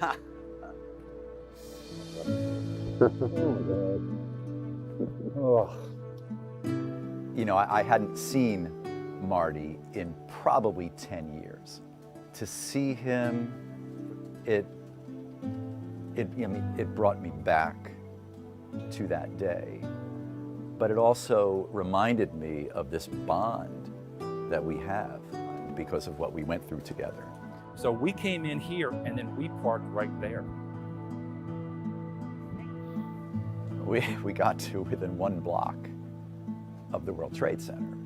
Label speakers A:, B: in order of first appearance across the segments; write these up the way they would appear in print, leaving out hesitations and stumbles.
A: Oh.
B: You know, I hadn't seen Marty in probably 10 years. To see him, it brought me back to that day. But it also reminded me of this bond that we have because of what we went through together.
A: So we came in here and then we parked right there.
B: We got to within 1 block of the World Trade Center,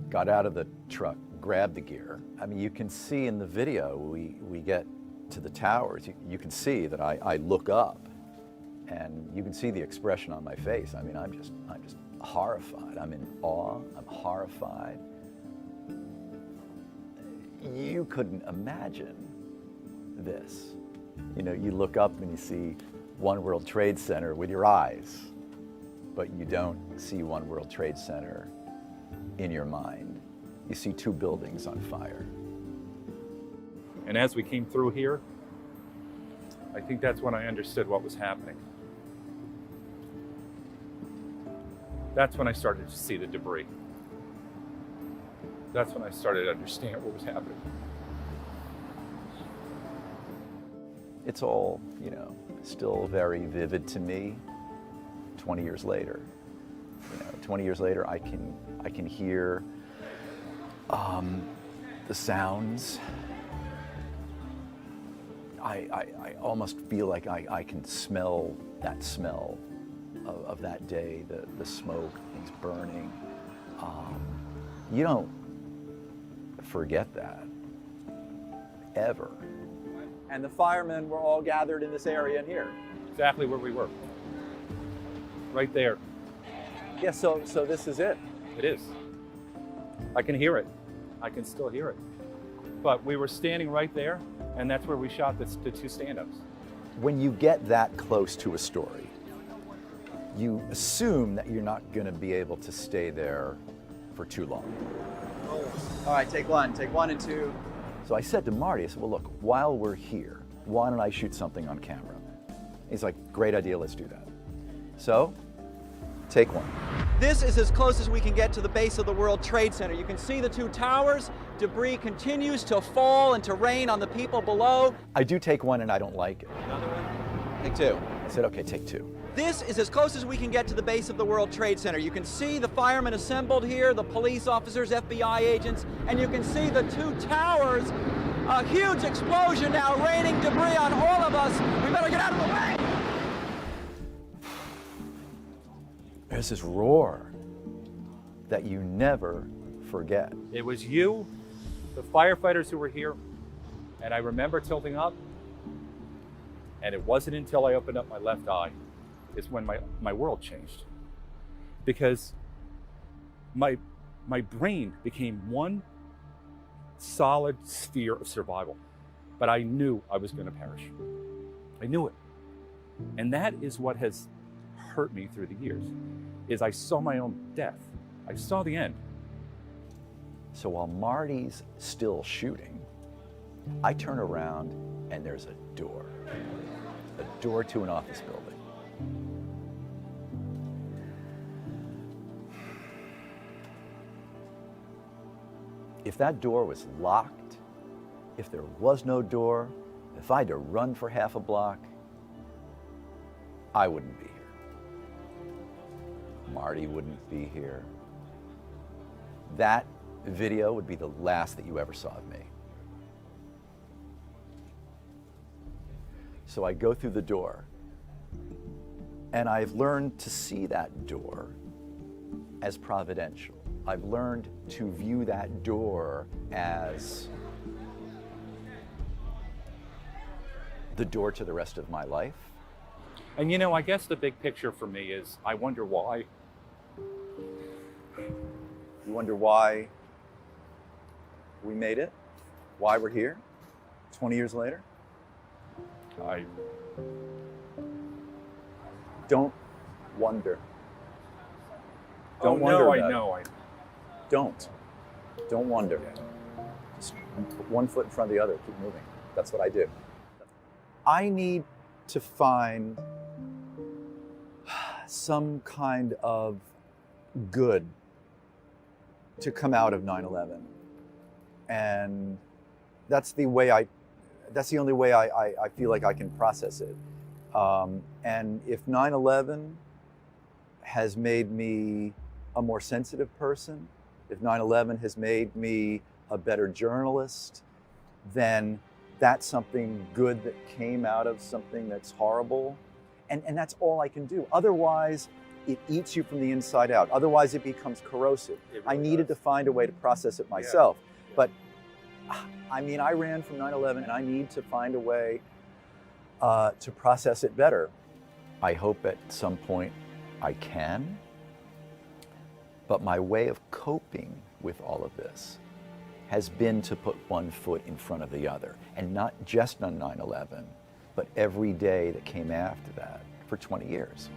B: got out of the truck, grabbed the gear. I mean, you can see in the video, we get to the towers, you can see that I look up and you can see the expression on my face. I mean, I'm just horrified. I'm in awe, I'm horrified. You couldn't imagine this. You know, you look up and you see One World Trade Center with your eyes, but you don't see One World Trade Center in your mind. You see 2 buildings on fire.
A: And as we came through here, I think that's when I understood what was happening. That's when I started to see the debris. That's when I started to understand what was happening.
B: It's all, you know, still very vivid to me 20 years later. You know, 20 years later, I can hear the sounds. I almost feel like I can smell that smell of that day, the smoke, things burning. You don't forget that, ever. And the firemen were all gathered in this area in here.
A: Exactly where we were. Right there.
B: Yeah, so this is it.
A: It is. I can hear it. I can still hear it. But we were standing right there, and that's where we shot the 2 stand-ups.
B: When you get that close to a story, you assume that you're not going to be able to stay there for too long.
C: All right, take 1 and 2.
B: So I said to Marty, I said, well, look, while we're here, why don't I shoot something on camera? He's like, great idea, let's do that. So, take 1.
C: This is as close as we can get to the base of the World Trade Center. You can see the 2 towers. Debris continues to fall and to rain on the people below.
B: I do take 1 and I don't like it.
C: Another one. Take 2.
B: I said, okay, take 2.
C: This is as close as we can get to the base of the World Trade Center. You can see the firemen assembled here, the police officers, FBI agents, and you can see the 2 towers. A huge explosion now, raining debris on all of us. We better get out of the way.
B: There's this roar that you never forget.
A: It was you, the firefighters who were here, and I remember tilting up, and it wasn't until I opened up my left eye is when my world changed. Because my brain became one solid sphere of survival. But I knew I was going to perish. I knew it. And that is what has hurt me through the years, is I saw my own death. I saw the end.
B: So while Marty's still shooting, I turn around and there's a door to an office building. If that door was locked, if there was no door, if I had to run for half a block, I wouldn't be here. Marty wouldn't be here. That video would be the last that you ever saw of me. So I go through the door, and I've learned to see that door as providential. I've learned to view that door as the door to the rest of my life.
A: And you know, I guess the big picture for me is I wonder why.
B: You wonder why we made it? Why we're here 20 years later?
A: I
B: Don't wonder.
A: Don't
B: wonder
A: know,
B: about
A: I
B: it.
A: know.
B: Don't wonder. Just put one foot in front of the other, keep moving. That's what I do. I need to find some kind of good to come out of 9/11. And that's the only way I feel like I can process it. And if 9/11 has made me a more sensitive person, if 9/11 has made me a better journalist, then that's something good that came out of something that's horrible. And that's all I can do. Otherwise, it eats you from the inside out. Otherwise, it becomes corrosive.
A: It
B: I
A: really
B: needed
A: does.
B: to find a way to process it myself. But I mean, I ran from 9/11 and I need to find a way to process it better. I hope at some point I can. But my way of coping with all of this has been to put one foot in front of the other. And not just on 9/11, but every day that came after that for 20 years.